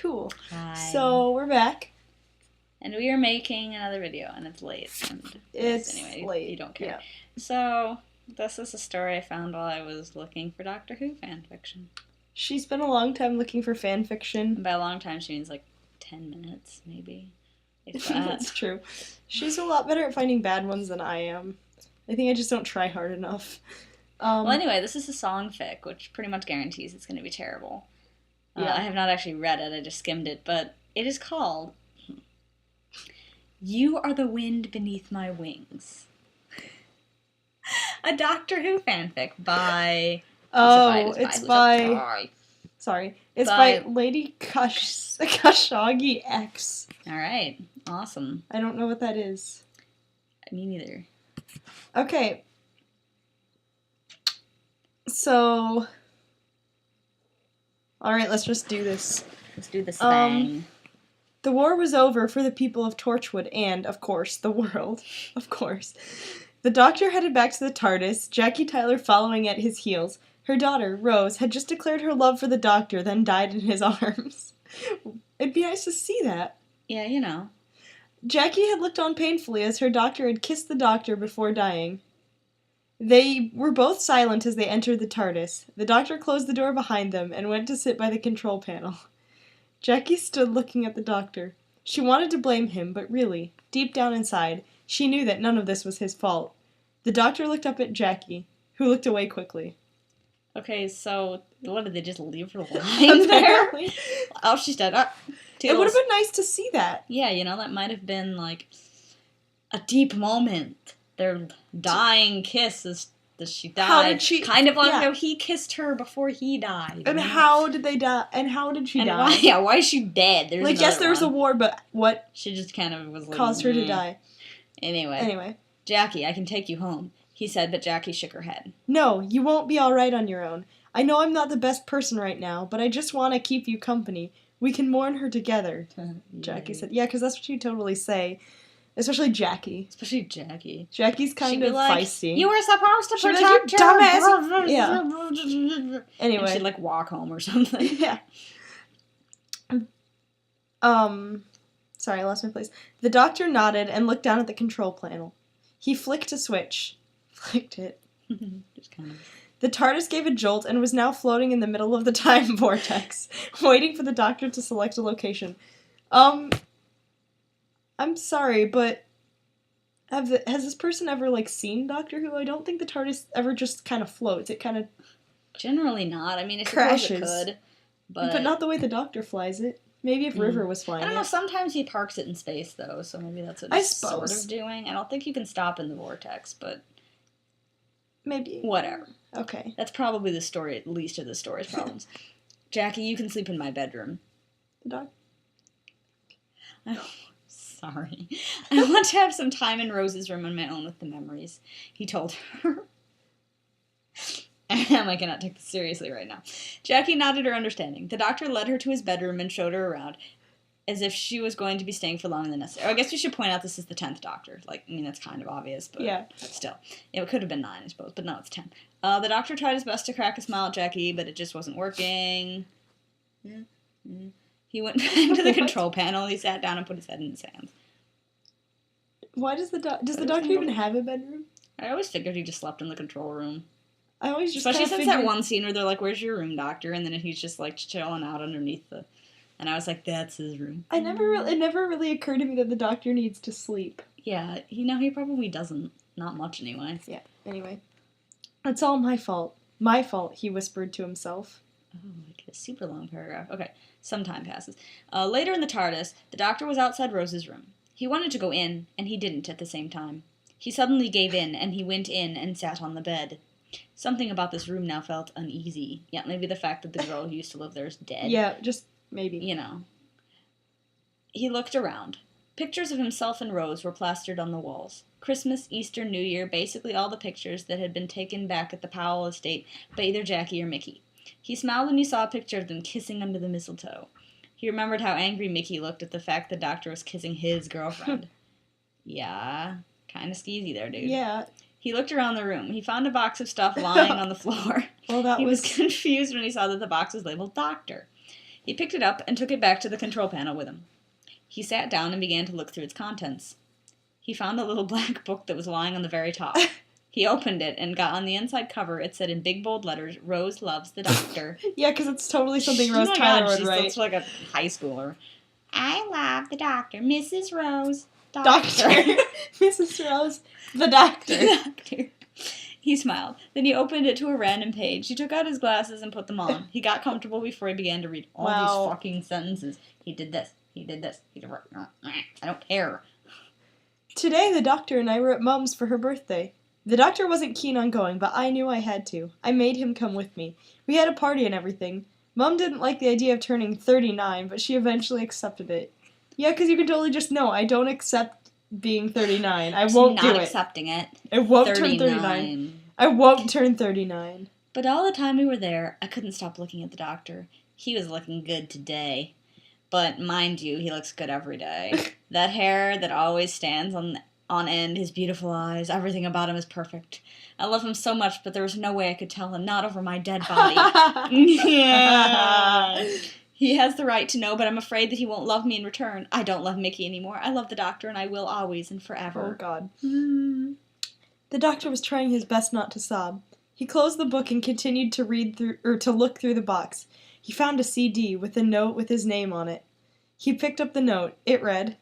Cool. Hi. So, we're back. And we are making another video, and it's late. Anyway, late. You don't care. Yeah. So, this is a story I found while I was looking for Doctor Who fanfiction. She's been a long time looking for fanfiction. And by a long time, she means like 10 minutes, maybe. If that. That's true. She's a lot better at finding bad ones than I am. I think I just don't try hard enough. Well, anyway, this is a SongFic, which pretty much guarantees it's going to be terrible. Yeah. I have not actually read it, I just skimmed it, but it is called You Are the Wind Beneath My Wings. A Doctor Who fanfic by... It's by Lady Khashoggi X. Alright, awesome. I don't know what that is. Me neither. Okay. So... Alright, let's just do this. Let's do this thing. The war was over for the people of Torchwood and, of course, the world. Of course. The Doctor headed back to the TARDIS, Jackie Tyler following at his heels. Her daughter, Rose, had just declared her love for the Doctor, then died in his arms. It'd be nice to see that. Yeah, you know. Jackie had looked on painfully as her doctor had kissed the Doctor before dying. They were both silent as they entered the TARDIS. The Doctor closed the door behind them and went to sit by the control panel. Jackie stood looking at the Doctor. She wanted to blame him, but really, deep down inside, she knew that none of this was his fault. The Doctor looked up at Jackie, who looked away quickly. Okay, so what, did they just leave her lying there? Oh, she's dead. It would have been nice to see that. Yeah, you know, that might have been like a deep moment. Their dying kiss as she died. How did she... Kind of like how he kissed her before he died. And how did they die? And how did she die? Why is she dead? There's like, yes, there was a war, but what... She just kind of was like... Caused her to die. Anyway. Jackie, I can take you home, he said, but Jackie shook her head. No, you won't be alright on your own. I know I'm not the best person right now, but I just want to keep you company. We can mourn her together, Jackie said. Yeah, because that's what you totally say. Especially Jackie. Jackie's kind of like, feisty. You were supposed to protect her. Dumbass. Yeah. Anyway. And she'd like walk home or something. Yeah. Sorry, I lost my place. The Doctor nodded and looked down at the control panel. He flicked a switch. Flicked it. Just kind of. The TARDIS gave a jolt and was now floating in the middle of the time vortex, waiting for the Doctor to select a location. I'm sorry, but has this person ever, like, seen Doctor Who? I don't think the TARDIS ever just kind of floats. It kind of... Generally not. I mean, I crashes. suppose it could, but not the way the Doctor flies it. Maybe if River was flying it. I don't know, sometimes he parks it in space, though, so maybe that's what he's sort of doing. I don't think you can stop in the vortex, but... Maybe. Whatever. Okay. That's probably the story, at least of the story's problems. Jackie, you can sleep in my bedroom. The Doctor? Sorry. I want to have some time in Rose's room on my own with the memories, he told her. I cannot take this seriously right now. Jackie nodded her understanding. The Doctor led her to his bedroom and showed her around, as if she was going to be staying for longer than necessary. I guess we should point out this is the 10th Doctor. Like, I mean, that's kind of obvious, but still. It could have been 9, I suppose, but no, it's 10. The Doctor tried his best to crack a smile at Jackie, but it just wasn't working. He went back to the control panel. He sat down and put his head in his hands. Why does the Doctor even have a bedroom? I always figured he just slept in the control room. I always just especially since that one scene where they're like, "Where's your room, Doctor?" And then he's just like chilling out underneath the. And I was like, "That's his room." It never really occurred to me that the Doctor needs to sleep. Yeah, he probably doesn't. Not much anyway. Yeah. Anyway, it's all my fault. My fault. He whispered to himself. Oh, like a super long paragraph. Okay, some time passes. Later in the TARDIS, the Doctor was outside Rose's room. He wanted to go in, and he didn't at the same time. He suddenly gave in, and he went in and sat on the bed. Something about this room now felt uneasy. Yeah, maybe the fact that the girl who used to live there is dead. Yeah, just maybe. You know. He looked around. Pictures of himself and Rose were plastered on the walls. Christmas, Easter, New Year, basically all the pictures that had been taken back at the Powell estate by either Jackie or Mickey. He smiled when he saw a picture of them kissing under the mistletoe. He remembered how angry Mickey looked at the fact the Doctor was kissing his girlfriend. Yeah, kind of skeezy there, dude. Yeah. He looked around the room. He found a box of stuff lying on the floor. Well, he was confused when he saw that the box was labeled Doctor. He picked it up and took it back to the control panel with him. He sat down and began to look through its contents. He found a little black book that was lying on the very top. He opened it and got on the inside cover. It said in big bold letters, Rose loves the doctor. Yeah, because it's totally something Rose Tyler would write. She's such like a high schooler. I love the doctor, Mrs. Rose. Doctor. Mrs. Rose, the doctor. The doctor. He smiled. Then he opened it to a random page. He took out his glasses and put them on. He got comfortable before he began to read all these fucking sentences. He did this. He did this. He did I don't care. Today, the doctor and I were at Mom's for her birthday. The doctor wasn't keen on going, but I knew I had to. I made him come with me. We had a party and everything. Mom didn't like the idea of turning 39, but she eventually accepted it. Yeah, because you can totally just know, I don't accept being 39. I won't do it. Not accepting it. I won't turn 39. I won't turn 39. But all the time we were there, I couldn't stop looking at the doctor. He was looking good today. But mind you, he looks good every day. That hair that always stands on end, his beautiful eyes, everything about him is perfect. I love him so much, but there was no way I could tell him, not over my dead body. Yeah. He has the right to know, but I'm afraid that he won't love me in return. I don't love Mickey anymore. I love the doctor, and I will always and forever. Oh, God. The doctor was trying his best not to sob. He closed the book and continued to look through the box. He found a CD with a note with his name on it. He picked up the note. It read,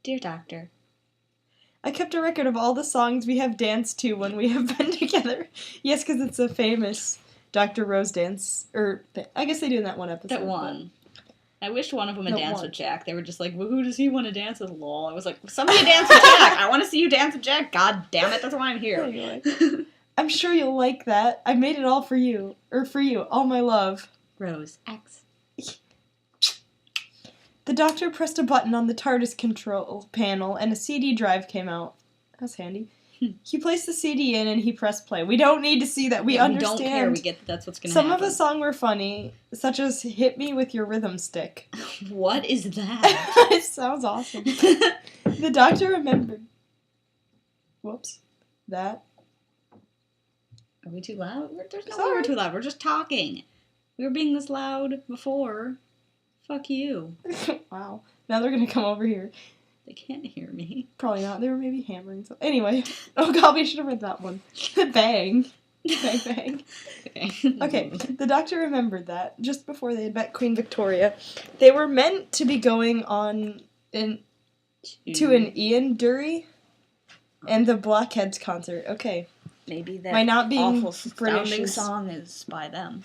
Dear Doctor, I kept a record of all the songs we have danced to when we have been together. Yes, because it's a famous Dr. Rose dance. I guess they do in that one episode. That one. I wish one of them had danced with Jack. They were just like, well, who does he want to dance with? Lol. I was like, somebody dance with Jack. I want to see you dance with Jack. God damn it. That's why I'm here. Anyway. I'm sure you'll like that. I made it all for you. All my love. Rose X. The doctor pressed a button on the TARDIS control panel and a CD drive came out. That's handy. He placed the CD in and he pressed play. We don't need to see that. We understand. We don't care. We get that that's what's going to happen. Some of the songs were funny, such as Hit Me With Your Rhythm Stick. What is that? It sounds awesome. The doctor remembered. Whoops. That. Are we too loud? There's no way we're too loud. We're just talking. We were being this loud before. Fuck you. Wow. Now they're going to come over here. They can't hear me. Probably not. They were maybe hammering something. Anyway. Oh, God, we should have read that one. Bang. Bang, bang. Okay. The doctor remembered that just before they had met Queen Victoria. They were meant to be going on to an Ian Dury and the Blockheads concert. Okay. Maybe that by not being awful sounding song is by them.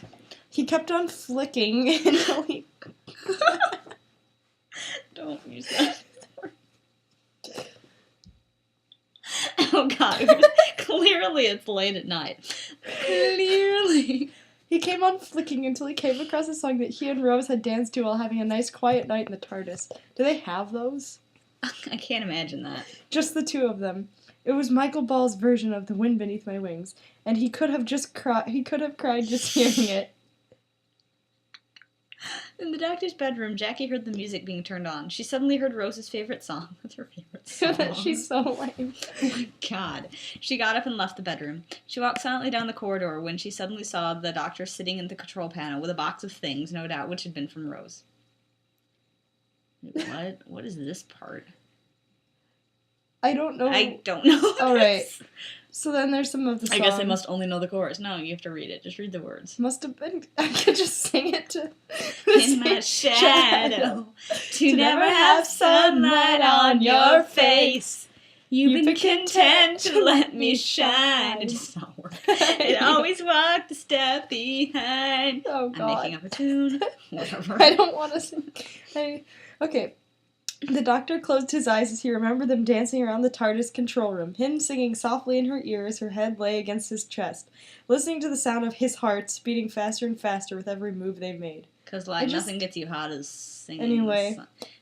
He kept on flicking until he... Don't use that. Oh, God. Clearly it's late at night. Clearly. He came on flicking until he came across a song that he and Rose had danced to while having a nice quiet night in the TARDIS. Do they have those? I can't imagine that. Just the two of them. It was Michael Ball's version of The Wind Beneath My Wings, and he could have cried just hearing it. In the doctor's bedroom, Jackie heard the music being turned on. She suddenly heard Rose's favorite song. What's her favorite song? She's so lame. Oh my God. She got up and left the bedroom. She walked silently down the corridor when she suddenly saw the doctor sitting in the control panel with a box of things, no doubt, which had been from Rose. What? What is this part? I don't know. I don't know. All right. So then there's some of the songs. I guess I must only know the chorus. No, you have to read it. Just read the words. Must have been... I could just sing it to... In my shadow, to never have sunlight on your face. You've been content to let me shine. It does not work. It always walked a step behind. Oh, God. I'm making up a tune. Whatever. I don't want to sing. Okay. The doctor closed his eyes as he remembered them dancing around the TARDIS control room, him singing softly in her ear as her head lay against his chest, listening to the sound of his heart beating faster and faster with every move they made. Because, nothing gets you hot as singing. Anyway.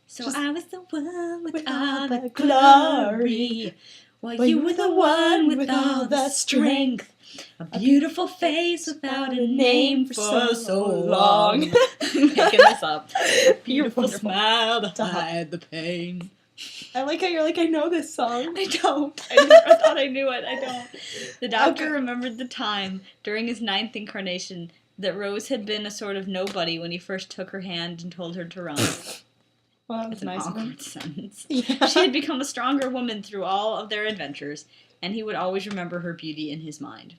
So I was the one with all the glory, while you were the one with all the strength. A beautiful face without a name for so long. I'm making this up. Beautiful smile to hide the pain. I like how you're like, I know this song. I don't. I thought I knew it. I don't. The doctor remembered the time during his 9th incarnation that Rose had been a sort of nobody when he first took her hand and told her to run. Well, that was It's an nice of him. awkward sentence. Yeah. She had become a stronger woman through all of their adventures, and he would always remember her beauty in his mind.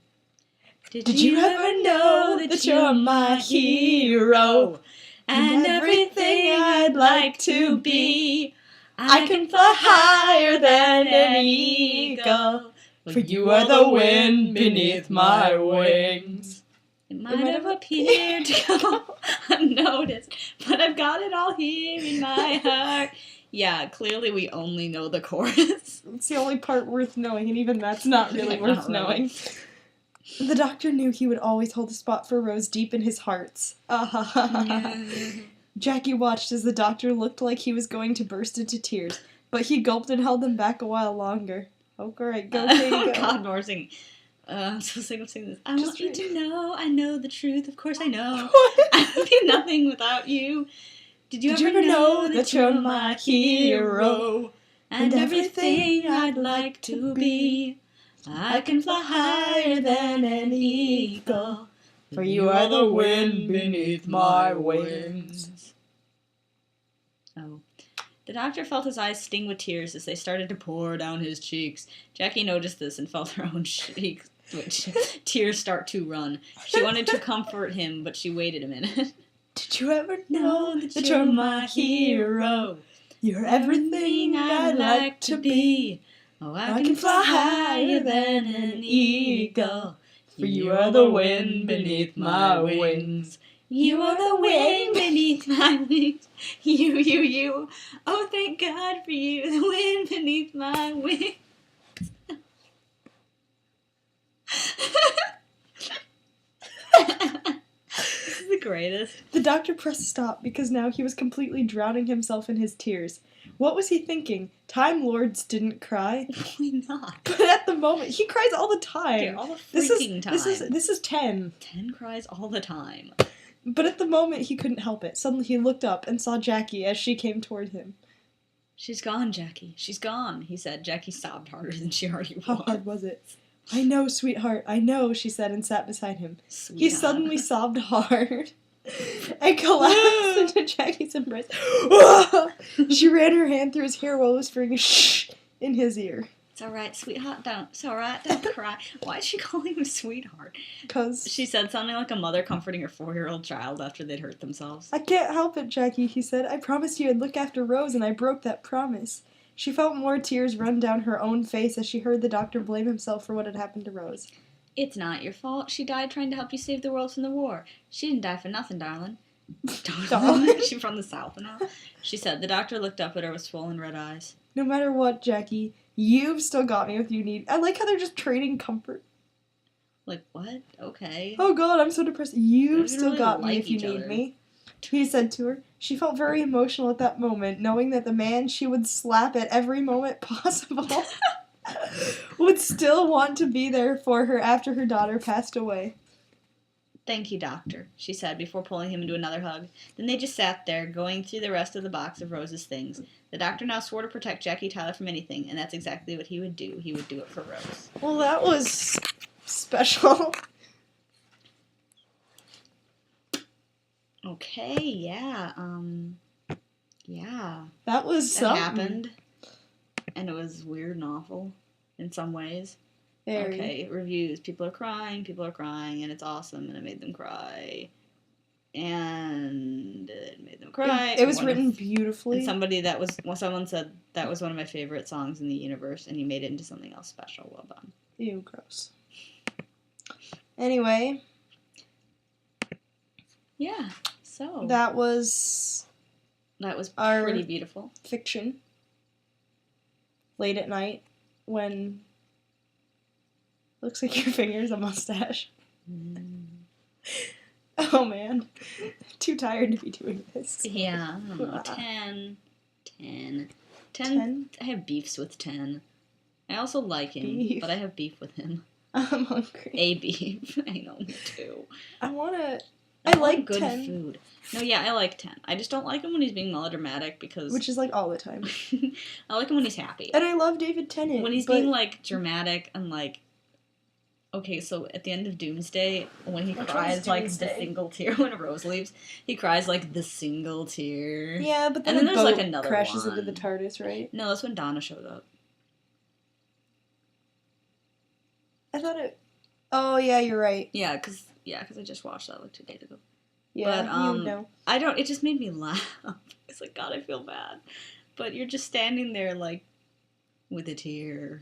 Did you ever know that you're my hero? And everything I'd like to be. I can fly higher than an eagle, for you are the wind beneath my wings. It might have appeared to go unnoticed, but I've got it all here in my heart. Yeah, clearly we only know the chorus. It's the only part worth knowing, and even that's not really Yeah, worth not really. knowing. The doctor knew he would always hold a spot for Rose deep in his hearts. Jackie watched as the doctor looked like he was going to burst into tears, but he gulped and held them back a while longer. Oh, great. Go, Katie, Oh, go. God, more singing. I'm so sick of singing this. I Just want you read. to know, I know the truth, of course I know. What? I would be nothing without you. Did you ever know that you're my hero? And everything I'd like to be. I can fly higher than an eagle, for you are the wind beneath my wings. Oh. The doctor felt his eyes sting with tears as they started to pour down his cheeks. Jackie noticed this and felt her own cheeks, which tears start to run. She wanted to comfort him, but she waited a minute. Did you ever know that you're my hero? You're everything I'd like to be. Oh, I can fly higher than an eagle, for you are the wind beneath my wings. You are the wind beneath my wings. You. Oh, thank God for you, the wind beneath my wings. This is the greatest. The doctor pressed stop because now he was completely drowning himself in his tears. What was he thinking? Time Lords didn't cry? Why not? But at the moment, he cries all the time. Dear, all the This freaking time. This is 10. 10 cries all the time. But at the moment, he couldn't help it. Suddenly, he looked up and saw Jackie as she came toward him. She's gone, Jackie. She's gone, he said. Jackie sobbed harder than she already How was. hard was it? I know, sweetheart, I know, she said and sat beside him. Sweet He hon. suddenly sobbed hard and collapsed into Jackie's embrace. She ran her hand through his hair while whispering shh in his ear. It's alright, sweetheart, it's alright, don't cry. Why is she calling him sweetheart? Because She said something like a mother comforting her 4-year-old child after they'd hurt themselves. I can't help it, Jackie, he said. I promised you I'd look after Rose, and I broke that promise. She felt more tears run down her own face as she heard the doctor blame himself for what had happened to Rose. It's not your fault. She died trying to help you save the world from the war. She didn't die for nothing, darling. Darling? She's from the South and all. She said. The doctor looked up at her with swollen red eyes. No matter what, Jackie, you've still got me if you need. I like how they're just trading comfort. Like, what? Okay. Oh god, I'm so depressed. You've They still really got me like if you each need other. me. He said to her. She felt very emotional at that moment, knowing that the man she would slap at every moment possible would still want to be there for her after her daughter passed away. Thank you, doctor, she said before pulling him into another hug. Then they just sat there, going through the rest of the box of Rose's things. The doctor now swore to protect Jackie Tyler from anything, and that's exactly what he would do. He would do it for Rose. Well, that was special. Okay, yeah, yeah. That was That something. happened, and it was weird and awful in some ways. Very. Okay, reviews. People are crying, and it's awesome, and it made them cry. And it made them cry. It was One written of- beautifully. And someone said that was one of my favorite songs in the universe, and you made it into something else special. Well done. Ew, gross. Anyway, Yeah, so that was that was our- pretty beautiful. fiction. Late at night, when looks like your finger's a mustache. Oh man, too tired to be doing this. Yeah, I don't know. 10. 10? I have beefs with 10. I also like him, Beef. but I have beef with him. I'm hungry. A beef. I know, me too. I wanna. I I want like good 10, food. No, yeah, I like 10. I just don't like him when he's being melodramatic because which is like all the time. I like him when he's happy. And I love David Tennant. When he's but being like dramatic and like Okay, so at the end of Doomsday, when he Which cries one's like the Doomsday? single tear when a rose leaves, he cries like the single tear. Yeah, but then, and then a there's boat like another crashes one. into the TARDIS, right? No, that's when Donna showed up. I thought it... Oh, yeah, you're right. Yeah, cause I just watched that like 2 days ago. Yeah, But you would know. I don't. It just made me laugh. It's like, God, I feel bad. But you're just standing there like with a tear.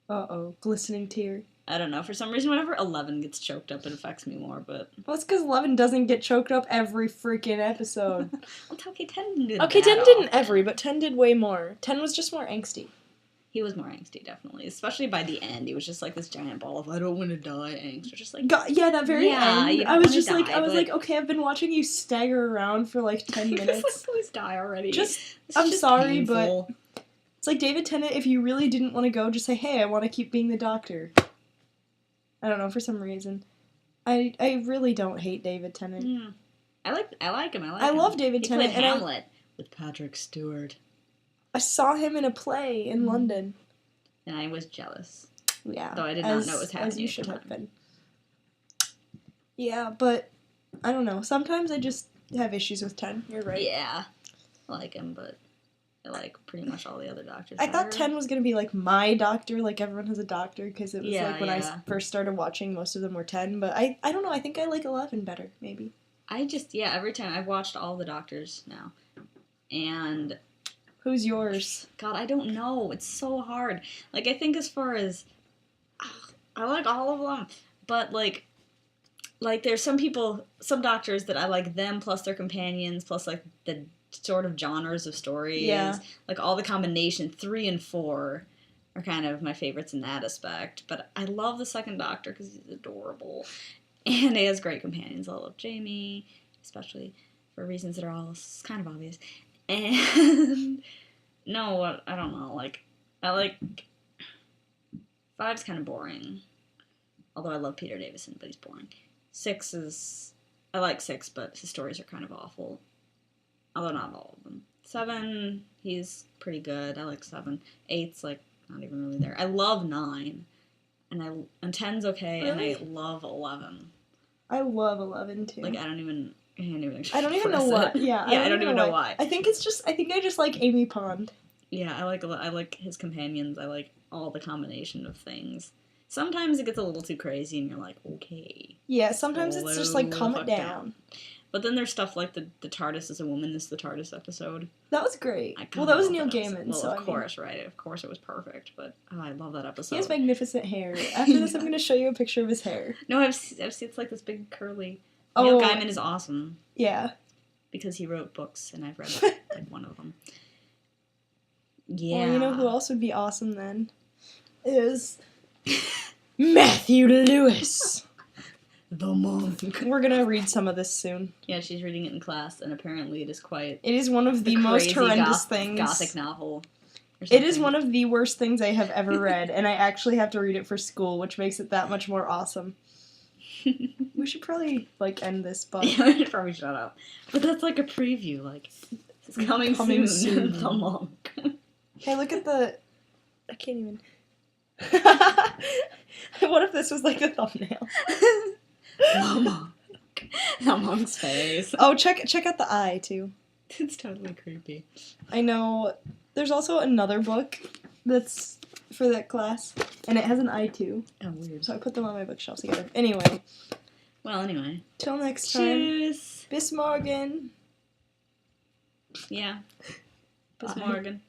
Uh-oh, glistening tear. I don't know. For some reason, whenever 11 gets choked up, it affects me more. But Well, it's because 11 doesn't get choked up every freaking episode. well, okay, 10 did. Okay, that 10 didn't often. every, but 10 did way more. 10 was just more angsty. He was more angsty, definitely. Especially by the end, he was just like this giant ball of "I don't want to die" angst. Or just like, God, yeah, that very Yeah, you end. don't I was wanna just like, die, I was but- like, okay, I've been watching you stagger around for like 10 he was minutes. like, please die already. Just, This is I'm just sorry, painful. but it's like David Tennant. If you really didn't want to go, just say, hey, I want to keep being the Doctor. I don't know, for some reason. I really don't hate David Tennant. Mm. I like him. I him. love David He Tennant, played and Hamlet with Patrick Stewart, I saw him in a play in London. and I was jealous. Yeah, Though I did not know it was as happening you at the should have time. been. Yeah, but I don't know. Sometimes I just have issues with 10. You're right. Yeah, I like him, but I like pretty much all the other Doctors. I thought better. 10 was going to be like my doctor, like everyone has a doctor, because it was Yeah, like when yeah. I first started watching, most of them were 10, but I don't know, I think I like 11 better, maybe. Every time I've watched all the Doctors now, and Who's yours? God, I don't know. It's so hard. Like I think as far as I like all of them, but like there's some doctors that I like them plus their companions plus like the sort of genres of stories. Yeah. Like all the combination 3 and 4 are kind of my favorites in that aspect. But I love the second Doctor because he's adorable, and he has great companions. I love Jamie, especially for reasons that are all kind of obvious. And no, I don't know. Like I like 5's kind of boring. Although I love Peter Davison, but he's boring. 6 is... I like 6, but his stories are kind of awful. Although not all of them. 7, he's pretty good. I like 7. 8's, like, not even really there. I love 9. And 10's okay, Really? and I love 11. I love 11 too. Like, I don't even know express why. it. Yeah, I don't even know why. I think I just like Amy Pond. Yeah, I like his companions. I like all the combination of things. Sometimes it gets a little too crazy, and you're like, okay. Yeah, sometimes it's just like, Slow calm the it fuck down. But then there's stuff like the TARDIS is a woman is the TARDIS episode. That was great. I Well, that was love Neil that Gaiman, episode. Well, so of course, right? Of course it was perfect, but I love that episode. He has magnificent hair. After this, I'm going to show you a picture of his hair. No, I've seen it's like this big curly. Oh. Neil Gaiman is awesome Yeah. because he wrote books, and I've read like one of them. Yeah. Well, you know who else would be awesome then? Is Matthew Lewis. The monk. We're gonna read some of this soon. Yeah, she's reading it in class, and apparently it is quite It is one of the most crazy horrendous things. Gothic novel. It is one of the worst things I have ever read, and I actually have to read it for school, which makes it that much more awesome. We should probably, like, end this, but... Yeah, we should probably shut up. But that's like a preview, like, it's coming soon. The monk. Hey, look at the... I can't even... What if this was, like, the thumbnail? The monk. The monk's face. Oh, check out the eye, too. It's totally creepy. I know. There's also another book that's for that class, and it has an eye, too. Oh, weird. So I put them on my bookshelf together. Anyway. Well, anyway. Till next time. Cheers. Bis morgen. Yeah. Bis Bye. morgen.